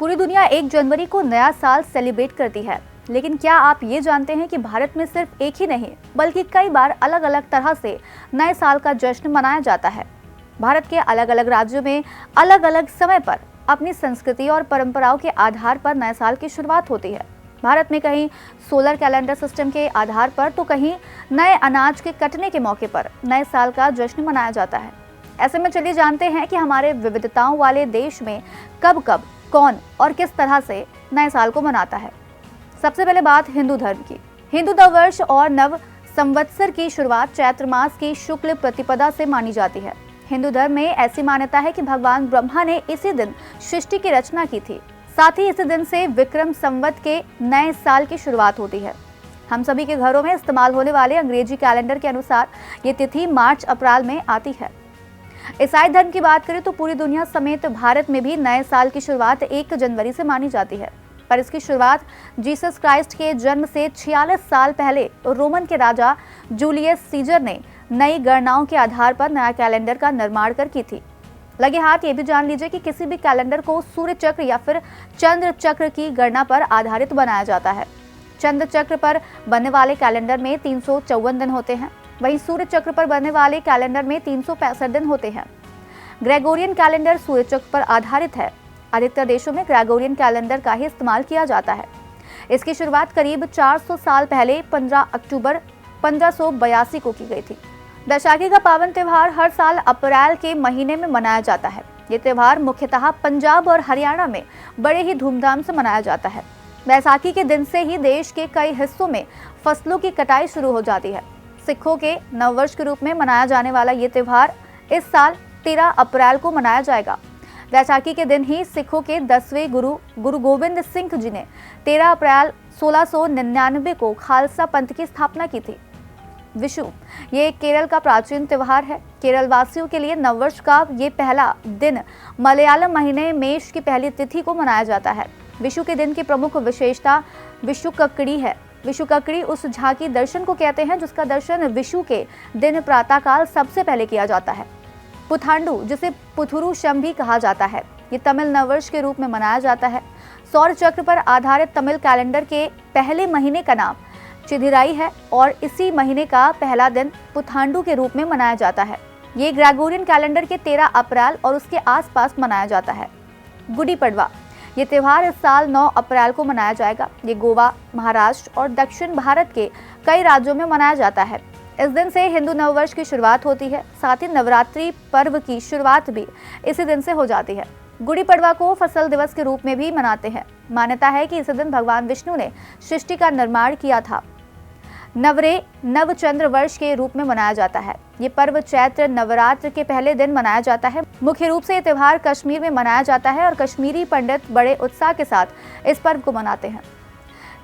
पूरी दुनिया 1 जनवरी को नया साल सेलिब्रेट करती है, लेकिन क्या आप ये जानते हैं कि भारत में सिर्फ एक ही नहीं बल्कि कई बार अलग अलग तरह से नए साल का जश्न मनाया जाता है। भारत के अलग अलग राज्यों में अलग अलग समय पर अपनी संस्कृति और परंपराओं के आधार पर नए साल की शुरुआत होती है। भारत में कहीं सोलर कैलेंडर सिस्टम के आधार पर तो कहीं नए अनाज के कटने के मौके पर नए साल का जश्न मनाया जाता है। ऐसे में चलिए जानते हैं कि हमारे विविधताओं वाले देश में कब कब कौन और किस तरह से नए साल को मनाता है। सबसे पहले बात हिंदू धर्म की। हिंदू नववर्ष और नव संवत्सर की शुरुआत चैत्र मास की शुक्ल प्रतिपदा से मानी जाती है। हिंदू धर्म में ऐसी मान्यता है कि भगवान ब्रह्मा ने इसी दिन सृष्टि की रचना की थी। साथ ही इसी दिन से विक्रम संवत के नए साल की शुरुआत होती है। हम सभी के घरों में इस्तेमाल होने वाले अंग्रेजी कैलेंडर के अनुसार ये तिथि मार्च अप्रैल में आती है। ईसाई धर्म की बात करें तो पूरी दुनिया समेत भारत में भी नए साल की शुरुआत 1 जनवरी से मानी जाती है, पर इसकी शुरुआत जीसस क्राइस्ट के जन्म से 46 साल पहले रोमन के राजा जूलियस सीजर ने नई गणनाओं के आधार पर नया कैलेंडर का निर्माण कर की थी। लगे हाथ ये भी जान लीजिए कि किसी भी कैलेंडर को सूर्य चक्र या फिर चंद्र चक्र की गणना पर आधारित बनाया जाता है। चंद्र चक्र पर बनने वाले कैलेंडर में 354 दिन होते हैं, वहीं सूर्य चक्र पर बनने वाले कैलेंडर में 365 दिन होते हैं। ग्रेगोरियन कैलेंडर सूर्य चक्र पर आधारित है। अधिकतर देशों में ग्रेगोरियन कैलेंडर का ही इस्तेमाल किया जाता है। इसकी शुरुआत करीब 400 साल पहले 15 अक्टूबर 1582 को की गई थी। बैसाखी का पावन त्योहार हर साल अप्रैल के महीने में मनाया जाता है। ये त्योहार मुख्यतः पंजाब और हरियाणा में बड़े ही धूमधाम से मनाया जाता है। बैसाखी के दिन से ही देश के कई हिस्सों में फसलों की कटाई शुरू हो जाती है। सिखों के नववर्ष के रूप में मनाया जाने वाला ये त्योहार इस साल 13 अप्रैल को मनाया जाएगा। बैसाखी के दिन ही सिखों के 10वें गुरु गोविंद सिंह जी ने 13 अप्रैल 1699 को खालसा पंथ की स्थापना की थी। विशु ये केरल का प्राचीन त्योहार है। केरल वासियों के लिए नववर्ष का ये पहला दिन मलयालम महीने मेष की पहली तिथि को मनाया जाता है। विशु के दिन की प्रमुख विशेषता विशु ककड़ी है। विशु ककड़ी उस झांकी दर्शन को कहते हैं जिसका दर्शन विशु के दिन प्रातःकाल सबसे पहले किया जाता है। पुथांडु जिसे पुथुरु शम भी कहा जाता है, ये तमिल नववर्ष के रूप में मनाया जाता है। सौर चक्र पर आधारित तमिल कैलेंडर के पहले महीने का नाम चिथिराई है और इसी महीने का पहला दिन पुथांडु के रूप में मनाया जाता है। ये ग्रेगोरियन कैलेंडर के 13 अप्रैल और उसके आसपास मनाया जाता है। गुड़ी पड़वा ये त्योहार इस साल 9 अप्रैल को मनाया जाएगा। ये गोवा, महाराष्ट्र और दक्षिण भारत के कई राज्यों में मनाया जाता है। इस दिन से हिंदू नववर्ष की शुरुआत होती है। साथ ही नवरात्रि पर्व की शुरुआत भी इसी दिन से हो जाती है। गुड़ी पड़वा को फसल दिवस के रूप में भी मनाते हैं। मान्यता है कि इसी दिन भगवान विष्णु ने सृष्टि का निर्माण किया था। नवरे नवचंद्र वर्ष के रूप में मनाया जाता है। ये पर्व चैत्र नवरात्र के पहले दिन मनाया जाता है। मुख्य रूप से ये त्योहार कश्मीर में मनाया जाता है और कश्मीरी पंडित बड़े उत्साह के साथ इस पर्व को मनाते हैं।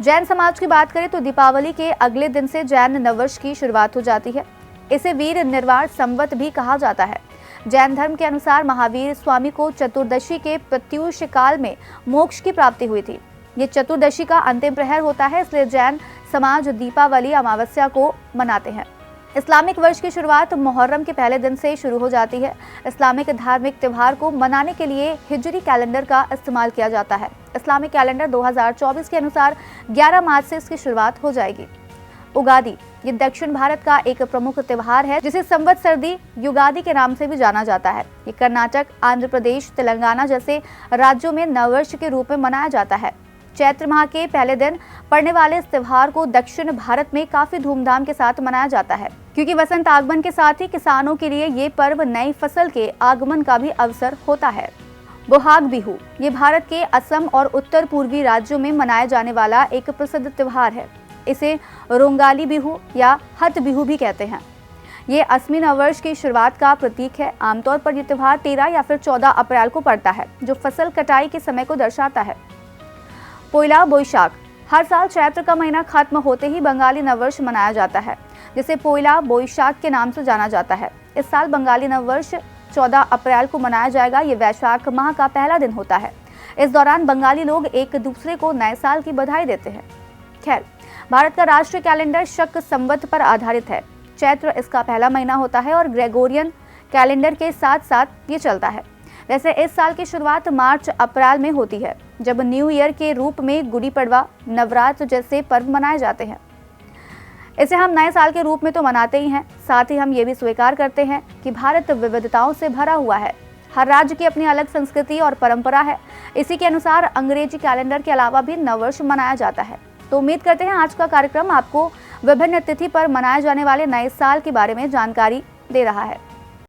जैन समाज की बात करें तो दीपावली के अगले दिन से जैन नववर्ष की शुरुआत हो जाती है। इसे वीर निर्वाण संवत भी कहा जाता है। जैन धर्म के अनुसार महावीर स्वामी को चतुर्दशी के प्रत्यूष काल में मोक्ष की प्राप्ति हुई थी। ये चतुर्दशी का अंतिम प्रहर होता है, इसलिए जैन समाज दीपावली अमावस्या को मनाते हैं। इस्लामिक वर्ष की शुरुआत मुहर्रम के पहले दिन से शुरू हो जाती है। इस्लामिक धार्मिक त्योहार को मनाने के लिए हिजरी कैलेंडर का इस्तेमाल किया जाता है। इस्लामिक कैलेंडर 2024 के अनुसार 11 मार्च से इसकी शुरुआत हो जाएगी। उगादी ये दक्षिण भारत का एक प्रमुख त्योहार है जिसे संवत्सरी युगादि के नाम से भी जाना जाता है। ये कर्नाटक, आंध्र प्रदेश, तेलंगाना जैसे राज्यों में नववर्ष के रूप में मनाया जाता है। चैत्र माह के पहले दिन पड़ने वाले इस त्योहार को दक्षिण भारत में काफी धूमधाम के साथ मनाया जाता है, क्योंकि वसंत आगमन के साथ ही किसानों के लिए ये पर्व नई फसल के आगमन का भी अवसर होता है। बोहाग बिहू ये भारत के असम और उत्तर पूर्वी राज्यों में मनाया जाने वाला एक प्रसिद्ध त्योहार है। इसे रोंगाली बिहू या हत बिहू भी कहते हैं। ये असमी नववर्ष की शुरुआत का प्रतीक है। आमतौर पर यह त्योहार 13 या फिर 14 अप्रैल को पड़ता है, जो फसल कटाई के समय को दर्शाता है। पोइला बोईशाख हर साल चैत्र का महीना खत्म होते ही बंगाली नववर्ष मनाया जाता है, जिसे पोइला बोईशाख के नाम से जाना जाता है। इस साल बंगाली नववर्ष 14 अप्रैल को मनाया जाएगा। ये वैशाख माह का पहला दिन होता है। इस दौरान बंगाली लोग एक दूसरे को नए साल की बधाई देते हैं। खैर, भारत का राष्ट्रीय कैलेंडर शक संवत पर आधारित है। चैत्र इसका पहला महीना होता है और ग्रेगोरियन कैलेंडर के साथ साथ ये चलता है। वैसे इस साल की शुरुआत मार्च अप्रैल में होती है, जब न्यू ईयर के रूप में गुड़ी पड़वा, नवरात्र जैसे पर्व मनाए जाते हैं। इसे हम नए साल के रूप में तो मनाते ही हैं, साथ ही हम ये भी स्वीकार करते हैं कि भारत विविधताओं से भरा हुआ है। हर राज्य की अपनी अलग संस्कृति और परंपरा है। इसी के अनुसार अंग्रेजी कैलेंडर के अलावा भी नववर्ष मनाया जाता है। तो उम्मीद करते हैं आज का कार्यक्रम आपको विभिन्न तिथि पर मनाए जाने वाले नए साल के बारे में जानकारी दे रहा है।